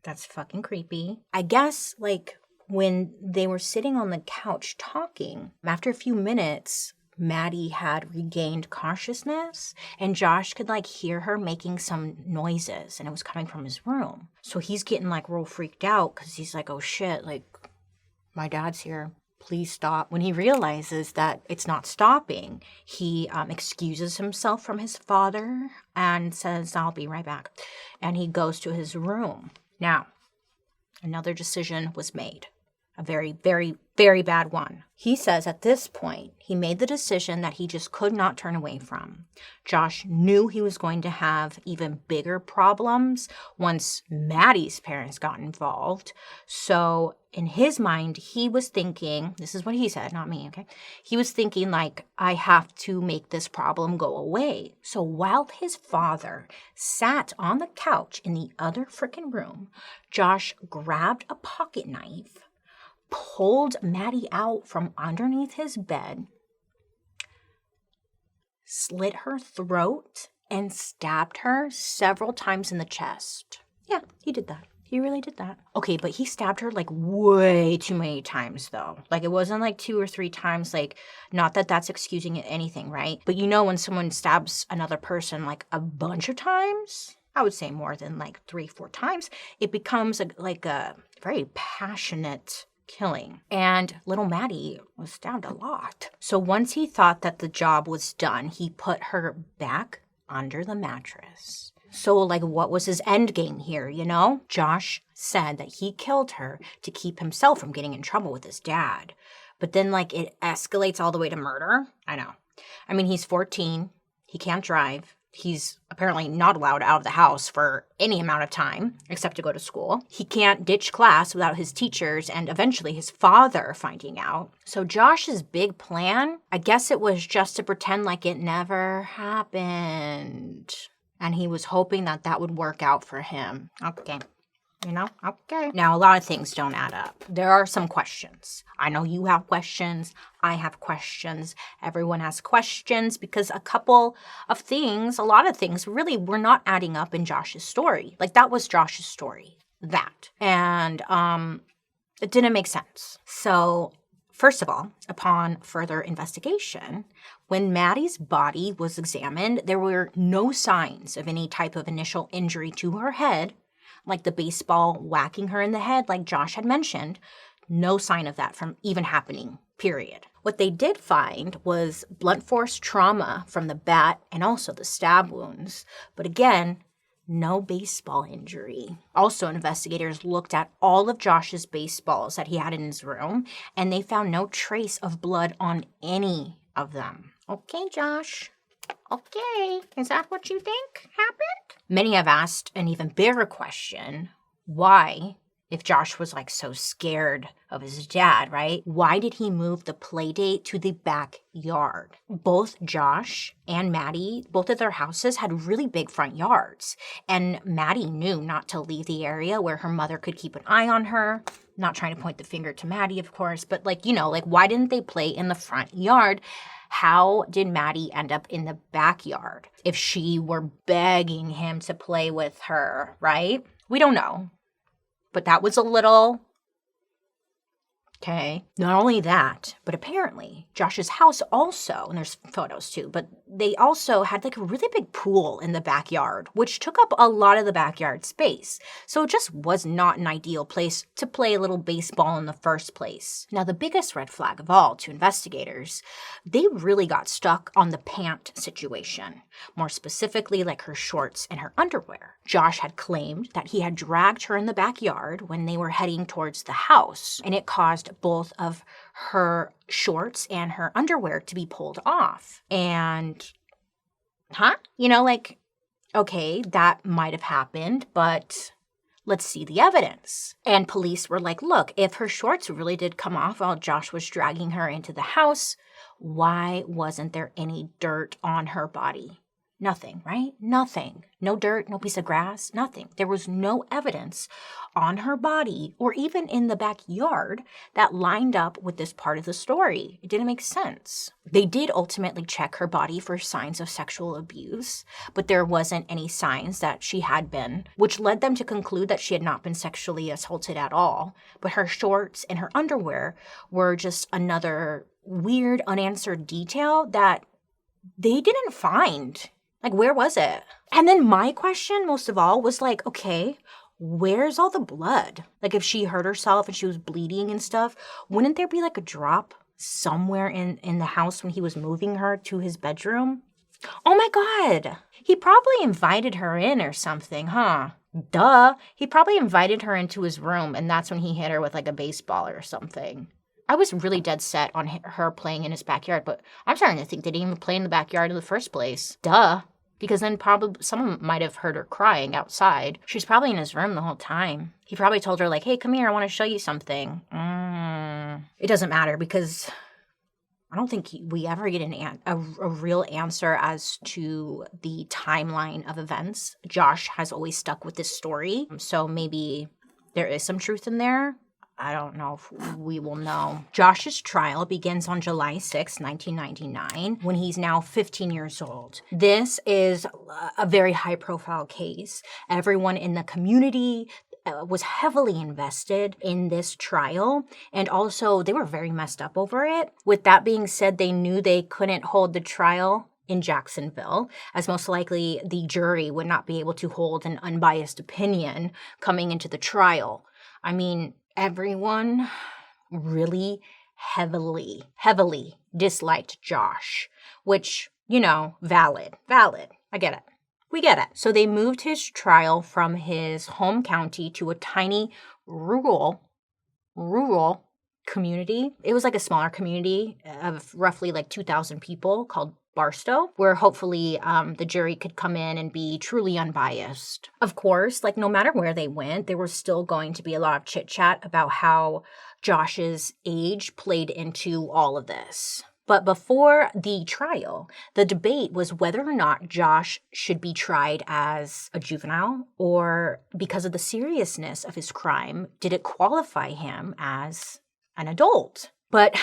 that's fucking creepy. I guess like when they were sitting on the couch talking, after a few minutes, Maddie had regained consciousness and Josh could like hear her making some noises and it was coming from his room. So he's getting like real freaked out because he's like, oh shit, like my dad's here. Please stop. When he realizes that it's not stopping, he excuses himself from his father and says, I'll be right back. And he goes to his room. Now, another decision was made. A very, very, very bad one. He says at this point, he made the decision that he just could not turn away from. Josh knew he was going to have even bigger problems once Maddie's parents got involved. So in his mind, he was thinking, this is what he said, not me, okay? He was thinking like, I have to make this problem go away. So while his father sat on the couch in the other freaking room, Josh grabbed a pocket knife, pulled Maddie out from underneath his bed, slit her throat, and stabbed her several times in the chest. Yeah, he did that. He really did that. Okay, but he stabbed her like way too many times though. Like it wasn't like 2 or 3 times, like not that that's excusing anything, right? But you know when someone stabs another person like a bunch of times, I would say more than like 3, 4 times, it becomes like a very passionate killing. And little Maddie was stabbed a lot. So once he thought that the job was done, he put her back under the mattress. So like what was his end game here, you know? Josh said that he killed her to keep himself from getting in trouble with his dad. But then like it escalates all the way to murder. I know. I mean, he's 14. He can't drive. He's apparently not allowed out of the house for any amount of time except to go to school. He can't ditch class without his teachers and eventually his father finding out. So Josh's big plan, I guess it was just to pretend like it never happened. And he was hoping that that would work out for him. Okay. You know? Okay. Now, a lot of things don't add up. There are some questions. I know you have questions. I have questions. Everyone has questions because a lot of things really were not adding up in Josh's story. Like, that was Josh's story. That. And it didn't make sense. So, first of all, upon further investigation, when Maddie's body was examined, there were no signs of any type of initial injury to her head, like the baseball whacking her in the head, like Josh had mentioned. No sign of that from even happening, period. What they did find was blunt force trauma from the bat and also the stab wounds. But again, no baseball injury. Also, investigators looked at all of Josh's baseballs that he had in his room, and they found no trace of blood on any of them. Okay, Josh. Okay, is that what you think happened? Many have asked an even bigger question. Why, if Josh was like so scared of his dad, right? Why did he move the play date to the backyard? Both Josh and Maddie, both of their houses had really big front yards. And Maddie knew not to leave the area where her mother could keep an eye on her. Not trying to point the finger to Maddie, of course, but like, you know, like why didn't they play in the front yard? How did Maddie end up in the backyard if she were begging him to play with her, right? We don't know. But that was a little... Okay. Not only that, but apparently Josh's house also, and there's photos too, but they also had like a really big pool in the backyard, which took up a lot of the backyard space. So it just was not an ideal place to play a little baseball in the first place. Now, the biggest red flag of all to investigators, they really got stuck on the pant situation. More specifically, like her shorts and her underwear. Josh had claimed that he had dragged her in the backyard when they were heading towards the house, and it caused both of her shorts and her underwear to be pulled off. And, okay, that might have happened, but let's see the evidence. And police were like, look, if her shorts really did come off while Josh was dragging her into the house, why wasn't there any dirt on her body? Nothing, right? Nothing. No dirt, no piece of grass, nothing. There was no evidence on her body or even in the backyard that lined up with this part of the story. It didn't make sense. They did ultimately check her body for signs of sexual abuse, but there wasn't any signs that she had been, which led them to conclude that she had not been sexually assaulted at all. But her shorts and her underwear were just another weird unanswered detail that they didn't find. Like, where was it? And then my question, most of all, was like, okay, where's all the blood? Like, if she hurt herself and she was bleeding and stuff, wouldn't there be like a drop somewhere in the house when he was moving her to his bedroom? Oh my God. He probably invited her in or something, huh? Duh. He probably invited her into his room, and that's when he hit her with like a baseball or something. I was really dead set on her playing in his backyard, but I'm starting to think they didn't even play in the backyard in the first place. Duh. Because then probably someone might have heard her crying outside. She's probably in his room the whole time. He probably told her, like, hey, come here, I want to show you something. It doesn't matter because I don't think we ever get a real answer as to the timeline of events. Josh has always stuck with this story, so maybe there is some truth in there. I don't know if we will know. Josh's trial begins on July 6, 1999, when he's now 15 years old. This is a very high-profile case. Everyone in the community was heavily invested in this trial, and also they were very messed up over it. With that being said, they knew they couldn't hold the trial in Jacksonville, as most likely the jury would not be able to hold an unbiased opinion coming into the trial. I mean, everyone really heavily disliked Josh, which, valid. I get it. We get it. So they moved his trial from his home county to a tiny rural community. It was like a smaller community of roughly like 2,000 people called Barstow, where hopefully the jury could come in and be truly unbiased. Of course, like no matter where they went, there was still going to be a lot of chit-chat about how Josh's age played into all of this. But before the trial, the debate was whether or not Josh should be tried as a juvenile, or because of the seriousness of his crime, did it qualify him as an adult? But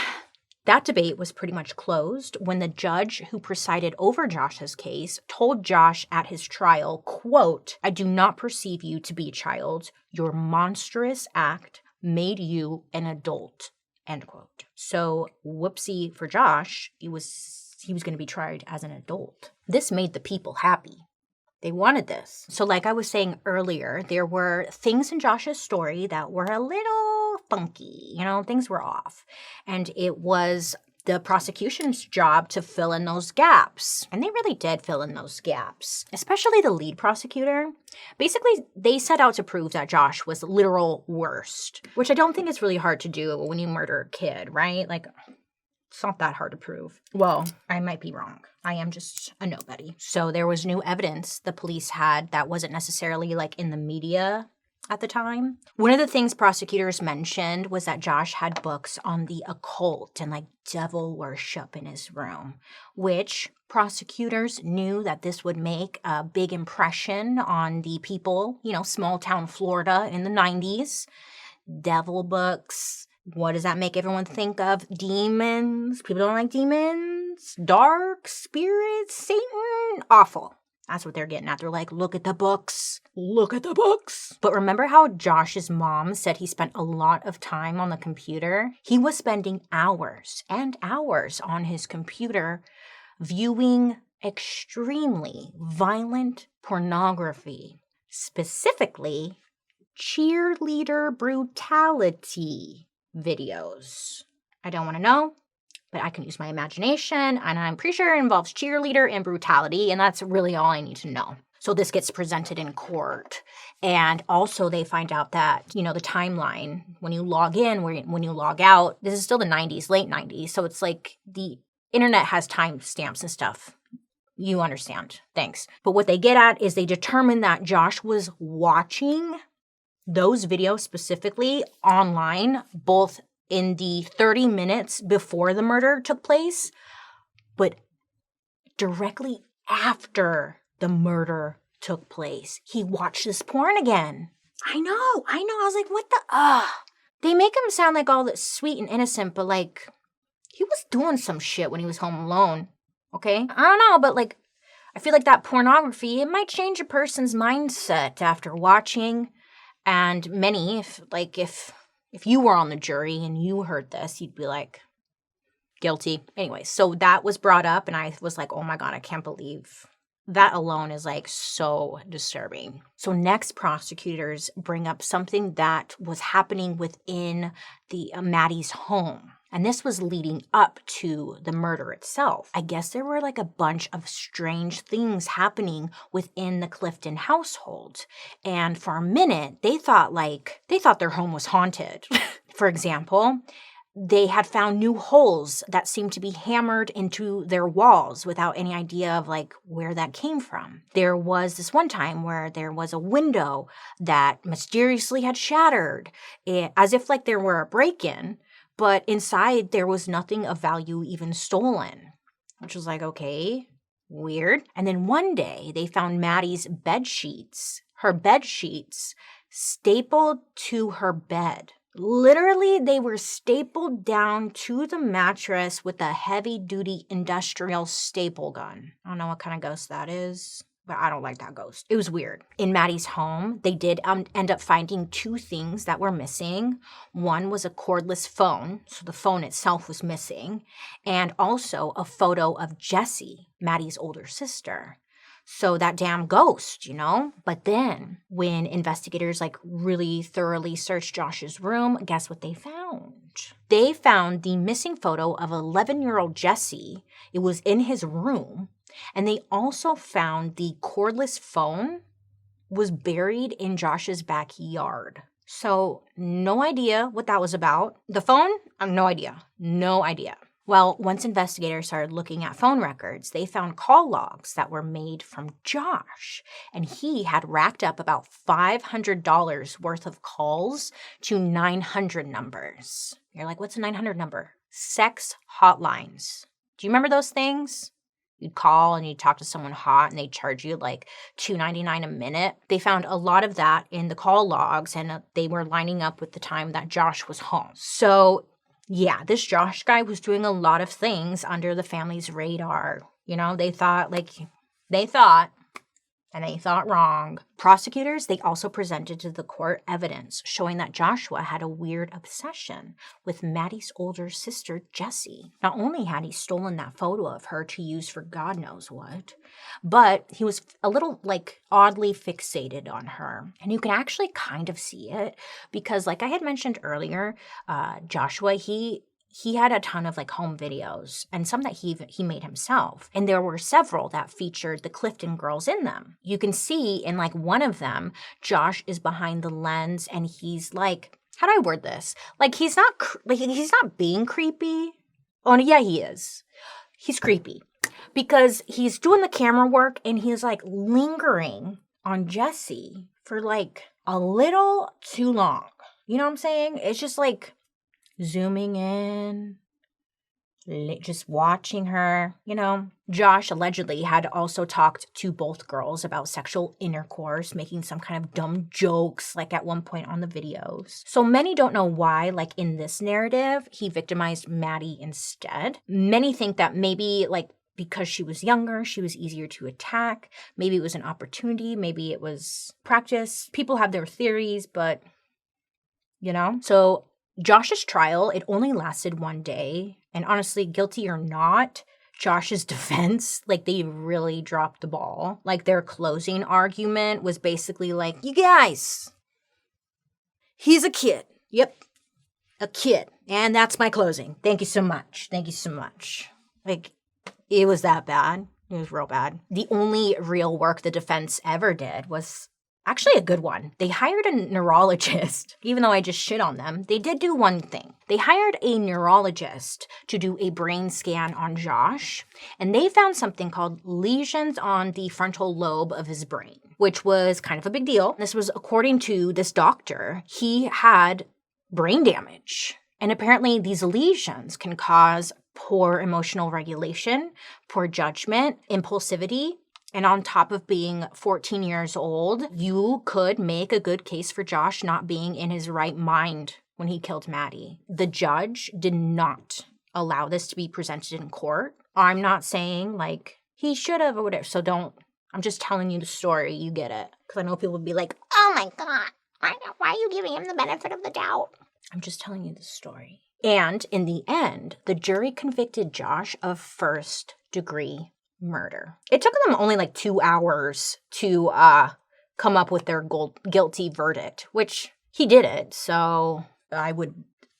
that debate was pretty much closed when the judge who presided over Josh's case told Josh at his trial, quote, "I do not perceive you to be a child. Your monstrous act made you an adult," end quote. So whoopsie for Josh, he was going to be tried as an adult. This made the people happy. They wanted this. So like I was saying earlier, there were things in Josh's story that were a little funky, things were off. And it was the prosecution's job to fill in those gaps. And they really did fill in those gaps, especially the lead prosecutor. Basically, they set out to prove that Josh was literal worst, which I don't think is really hard to do when you murder a kid, right? Like, it's not that hard to prove. Well, I might be wrong. I am just a nobody. So there was new evidence the police had that wasn't necessarily like in the media at the time. One of the things prosecutors mentioned was that Josh had books on the occult and like devil worship in his room, which prosecutors knew that this would make a big impression on the people, small town Florida in the 90s. Devil books, What does that make everyone think of? Demons? People don't like demons? Dark spirits? Satan? Awful. That's what they're getting at. They're like, look at the books. Look at the books. But remember how Josh's mom said he spent a lot of time on the computer? He was spending hours and hours on his computer viewing extremely violent pornography, specifically cheerleader brutality videos. I don't want to know, but I can use my imagination, and I'm pretty sure it involves cheerleader and brutality, and that's really all I need to know. So this gets presented in court, and also they find out that, the timeline, when you log in, when you log out, this is still the 90s, late 90s, so it's like the internet has timestamps and stuff. You understand. Thanks. But what they get at is they determine that Josh was watching those videos specifically online, both in the 30 minutes before the murder took place, but directly after the murder took place, he watched this porn again. I know. I was like, what the, They make him sound like all this sweet and innocent, but like, he was doing some shit when he was home alone, okay? I don't know, but like, I feel like that pornography, it might change a person's mindset after watching. And many, if you were on the jury and you heard this, you'd be like, guilty. Anyway, so that was brought up, and I was like, oh my God, I can't believe that alone is like so disturbing. So next, prosecutors bring up something that was happening within the Maddie's home. And this was leading up to the murder itself. I guess there were like a bunch of strange things happening within the Clifton household. And for a minute, they thought their home was haunted. For example, they had found new holes that seemed to be hammered into their walls without any idea of like where that came from. There was this one time where there was a window that mysteriously had shattered, as if like there were a break-in, but inside there was nothing of value even stolen, which was like, okay, weird. And then one day they found Maddie's her bed sheets stapled to her bed. Literally, they were stapled down to the mattress with a heavy-duty industrial staple gun. I don't know what kind of ghost that is, but I don't like that ghost. It was weird. In Maddie's home, they did end up finding two things that were missing. One was a cordless phone, so the phone itself was missing, and also a photo of Jessie, Maddie's older sister. So that damn ghost, But then when investigators really thoroughly searched Josh's room, guess what they found? They found the missing photo of 11-year-old Jessie. It was in his room. And they also found the cordless phone was buried in Josh's backyard. So no idea what that was about. The phone? No idea. No idea. Well, once investigators started looking at phone records, they found call logs that were made from Josh. And he had racked up about $500 worth of calls to 900 numbers. You're like, what's a 900 number? Sex hotlines. Do you remember those things? You'd call and you'd talk to someone hot and they'd charge you like $2.99 a minute. They found a lot of that in the call logs, and they were lining up with the time that Josh was home. So yeah, this Josh guy was doing a lot of things under the family's radar. They thought, and they thought wrong. Prosecutors, they also presented to the court evidence showing that Joshua had a weird obsession with Maddie's older sister, Jessie. Not only had he stolen that photo of her to use for God knows what, but he was a little, oddly fixated on her. And you can actually kind of see it because, like I had mentioned earlier, Joshua, he had a ton of home videos and some that he made himself. And there were several that featured the Clifton girls in them. You can see in one of them, Josh is behind the lens and he's how do I word this? He's not being creepy. Oh, yeah, he is. He's creepy because he's doing the camera work and he's lingering on Jessie for a little too long. You know what I'm saying? It's just zooming in, just watching her, you know. Josh allegedly had also talked to both girls about sexual intercourse, making some kind of dumb jokes, like at one point on the videos. So many don't know why, like in this narrative, he victimized Maddie instead. Many think that maybe, like, because she was younger, she was easier to attack. Maybe it was an opportunity. Maybe it was practice. People have their theories, but, you know. So Josh's trial, it only lasted one day. And honestly, guilty or not, Josh's defense, like, they really dropped the ball. Like, their closing argument was basically like, you guys, he's a kid. Yep, a kid. And that's my closing. Thank you so much. Thank you so much. Like, it was that bad. It was real bad. The only real work the defense ever did was actually a good one. They hired a neurologist. Even though I just shit on them, they did do one thing. They hired a neurologist to do a brain scan on Josh, and they found something called lesions on the frontal lobe of his brain, which was kind of a big deal. This was according to this doctor. He had brain damage, and apparently these lesions can cause poor emotional regulation, poor judgment, impulsivity. And on top of being 14 years old, you could make a good case for Josh not being in his right mind when he killed Maddie. The judge did not allow this to be presented in court. I'm not saying, like, he should have or whatever, so don't. I'm just telling you the story. You get it. Because I know people would be like, oh my God, why are you giving him the benefit of the doubt? I'm just telling you the story. And in the end, the jury convicted Josh of first-degree murder. It took them only like 2 hours to come up with their guilty verdict, which he did it. So I would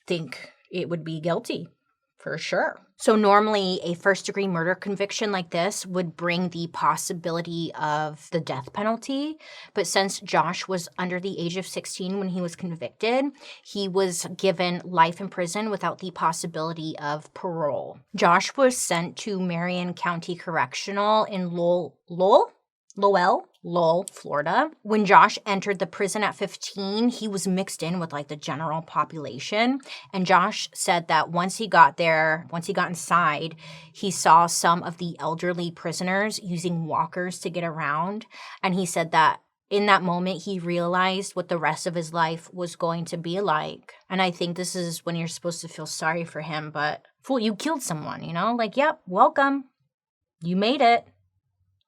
think it would be guilty for sure. So normally a first-degree murder conviction like this would bring the possibility of the death penalty. But since Josh was under the age of 16 when he was convicted, he was given life in prison without the possibility of parole. Josh was sent to Marion County Correctional in Lowell, Florida. When Josh entered the prison at 15, he was mixed in with like the general population. And Josh said that once he got inside, he saw some of the elderly prisoners using walkers to get around. And he said that in that moment, he realized what the rest of his life was going to be like. And I think this is when you're supposed to feel sorry for him. But, fool, you killed someone, you know? Like, yep, welcome. You made it.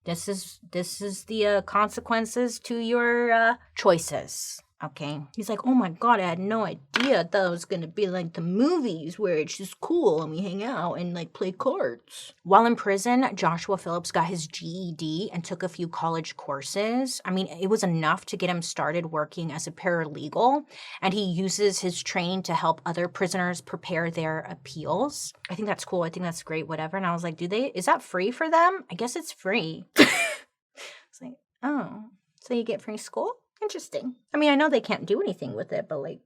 This is the consequences to your choices, okay? He's like, oh my God, I had no idea. I thought it was going to be like the movies where it's just cool and we hang out and like play cards. While in prison, Joshua Phillips got his GED and took a few college courses. I mean, it was enough to get him started working as a paralegal, and he uses his training to help other prisoners prepare their appeals. I think that's cool. I think that's great, whatever. And I was like, is that free for them? I guess it's free. It's like, oh, so you get free school? Interesting. I mean, I know they can't do anything with it, but like,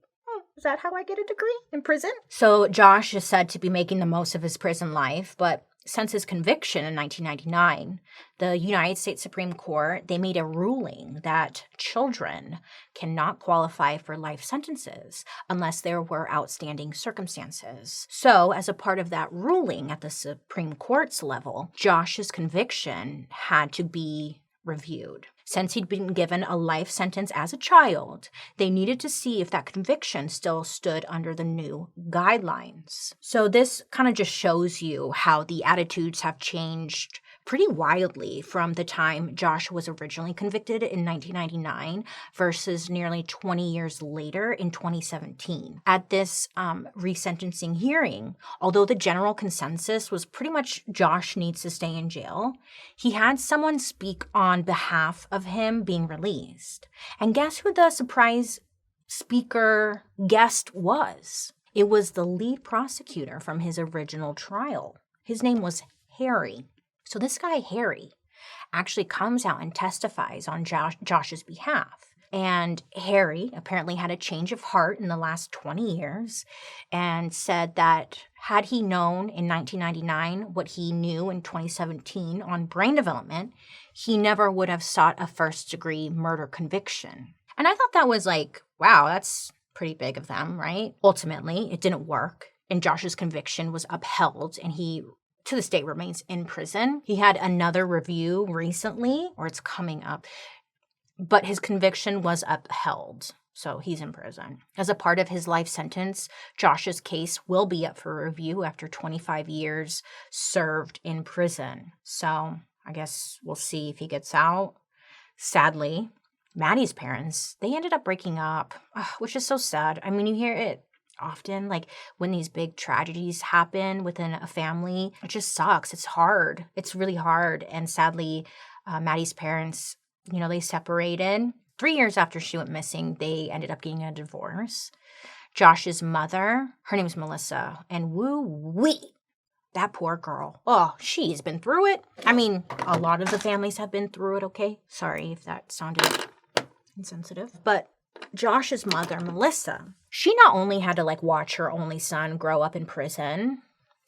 is that how I get a degree in prison? So Josh is said to be making the most of his prison life, but since his conviction in 1999, the United States Supreme Court, they made a ruling that children cannot qualify for life sentences unless there were outstanding circumstances. So as a part of that ruling at the Supreme Court's level, Josh's conviction had to be reviewed. Since he'd been given a life sentence as a child, they needed to see if that conviction still stood under the new guidelines. So this kind of just shows you how the attitudes have changed pretty wildly from the time Josh was originally convicted in 1999 versus nearly 20 years later in 2017. At this resentencing hearing, although the general consensus was pretty much Josh needs to stay in jail, he had someone speak on behalf of him being released. And guess who the surprise speaker guest was? It was the lead prosecutor from his original trial. His name was Harry. So this guy, Harry, actually comes out and testifies on Josh's behalf. And Harry apparently had a change of heart in the last 20 years and said that had he known in 1999 what he knew in 2017 on brain development, he never would have sought a first-degree murder conviction. And I thought that was like, wow, that's pretty big of them, right? Ultimately, it didn't work. and Josh's conviction was upheld, and he to this day remains in prison. He had another review recently, or it's coming up, but his conviction was upheld. So he's in prison. As a part of his life sentence, Josh's case will be up for review after 25 years served in prison. So I guess we'll see if he gets out. Sadly, Maddie's parents, they ended up breaking up, which is so sad. I mean, you hear it often, like when these big tragedies happen within a family, it just sucks. It's hard. It's really hard. And sadly, Maddie's parents, they separated. 3 years after she went missing, they ended up getting a divorce. Josh's mother, her name is Melissa, and woo-wee, that poor girl. Oh, she's been through it. I mean, a lot of the families have been through it, okay? Sorry if that sounded insensitive. But Josh's mother, Melissa, she not only had to watch her only son grow up in prison,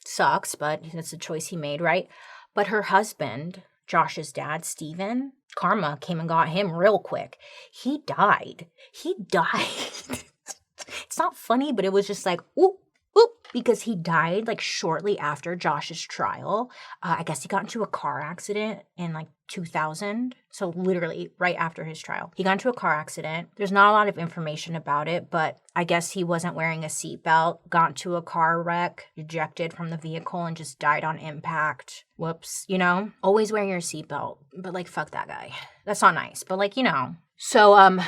sucks, but that's a choice he made, right? But her husband, Josh's dad, Steven, karma came and got him real quick. He died. It's not funny, but it was just whoop, because he died shortly after Josh's trial. I guess he got into a car accident in 2000. So literally right after his trial. He got into a car accident. There's not a lot of information about it, but I guess he wasn't wearing a seatbelt, got into a car wreck, ejected from the vehicle, and just died on impact. Whoops, Always wear your seatbelt. But fuck that guy. That's not nice. But So,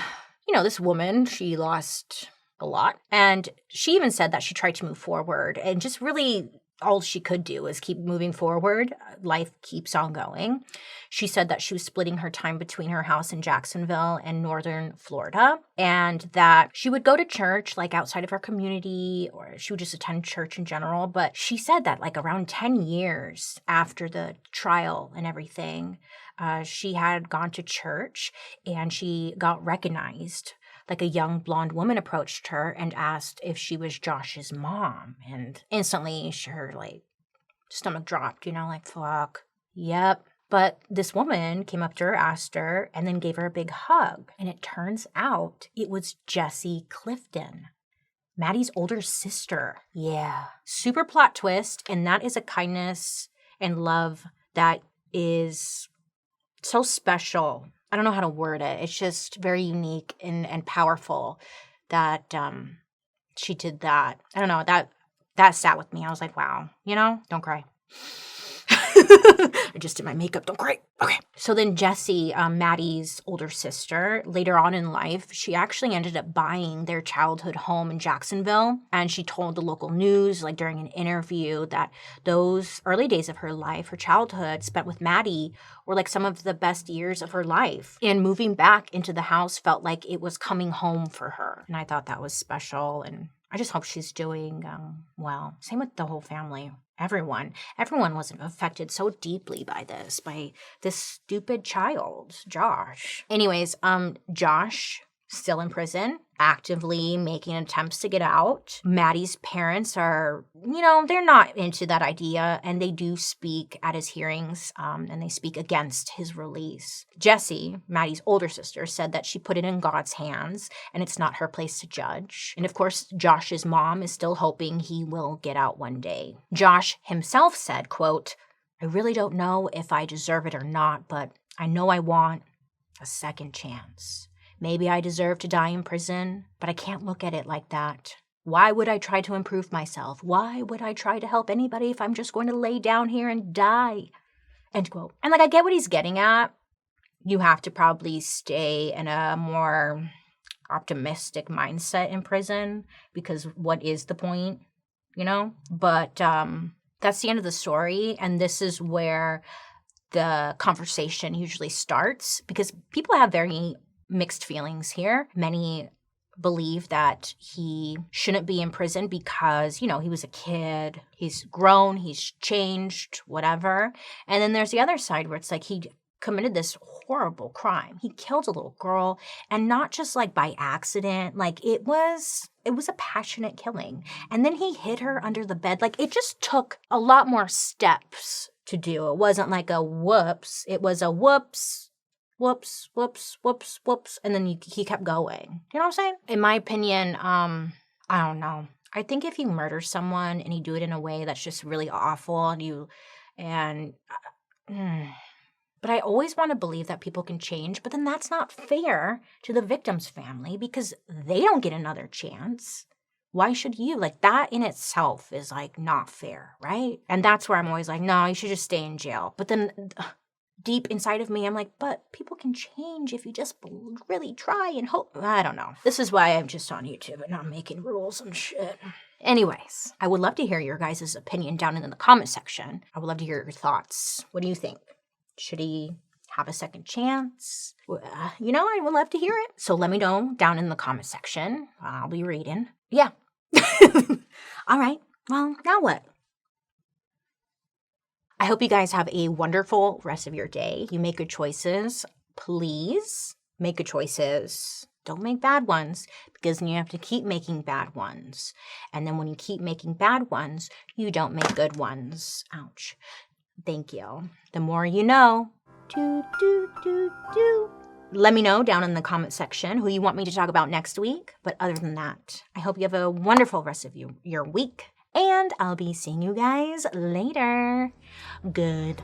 this woman, she lost a lot. And she even said that she tried to move forward and just really all she could do is keep moving forward. Life keeps on going. She said that she was splitting her time between her house in Jacksonville and northern Florida, and that she would go to church outside of her community, or she would just attend church in general. But she said that around 10 years after the trial and everything, she had gone to church and she got recognized. A young blonde woman approached her and asked if she was Josh's mom. And instantly, her stomach dropped, fuck. Yep. But this woman came up to her, asked her, and then gave her a big hug. And it turns out it was Sheila Clifton, Maddie's older sister. Yeah. Super plot twist. And that is a kindness and love that is so special. I don't know how to word it. It's just very unique and powerful that she did that. I don't know. That sat with me. I was like, wow, don't cry. I just did my makeup. Don't cry. Okay. So then Jessie, Maddie's older sister, later on in life, she actually ended up buying their childhood home in Jacksonville. And she told the local news, during an interview, that those early days of her life, her childhood spent with Maddie, were some of the best years of her life. And moving back into the house felt like it was coming home for her. And I thought that was special. And I just hope she's doing well. Same with the whole family. Everyone wasn't affected so deeply by this stupid child, Josh. Anyways, Josh, still in prison, actively making attempts to get out. Maddie's parents are, they're not into that idea, and they do speak at his hearings, and they speak against his release. Jessie, Maddie's older sister, said that she put it in God's hands, and it's not her place to judge. And of course, Josh's mom is still hoping he will get out one day. Josh himself said, quote, "I really don't know if I deserve it or not, but I know I want a second chance. Maybe I deserve to die in prison, but I can't look at it like that. Why would I try to improve myself? Why would I try to help anybody if I'm just going to lay down here and die?" End quote. And I get what he's getting at. You have to probably stay in a more optimistic mindset in prison, because what is the point, But that's the end of the story, and this is where the conversation usually starts, because people have very mixed feelings here. Many believe that he shouldn't be in prison because, he was a kid, he's grown, he's changed, whatever. And then there's the other side where it's he committed this horrible crime. He killed a little girl, and not just by accident. It was a passionate killing. And then he hid her under the bed. It just took a lot more steps to do. It wasn't a whoops. It was a whoops, whoops, whoops, whoops, whoops, and then he kept going. You know what I'm saying? In my opinion, I don't know. I think if you murder someone and you do it in a way that's just really awful, but I always want to believe that people can change, but then that's not fair to the victim's family because they don't get another chance. Why should you? Like, that in itself is, like, not fair, right? And that's where I'm always like, no, you should just stay in jail. But then deep inside of me, I'm like, but people can change if you just really try and hope. I don't know. This is why I'm just on YouTube and not making rules and shit. Anyways, I would love to hear your guys' opinion down in the comment section. I would love to hear your thoughts. What do you think? Should he have a second chance? I would love to hear it. So let me know down in the comment section. I'll be reading. Yeah. All right. Well, now what? I hope you guys have a wonderful rest of your day. You make good choices. Please make good choices. Don't make bad ones, because then you have to keep making bad ones. And then when you keep making bad ones, you don't make good ones. Ouch. Thank you. The more you know. Let me know down in the comment section who you want me to talk about next week. But other than that, I hope you have a wonderful rest of your week. And I'll be seeing you guys later. Goodbye.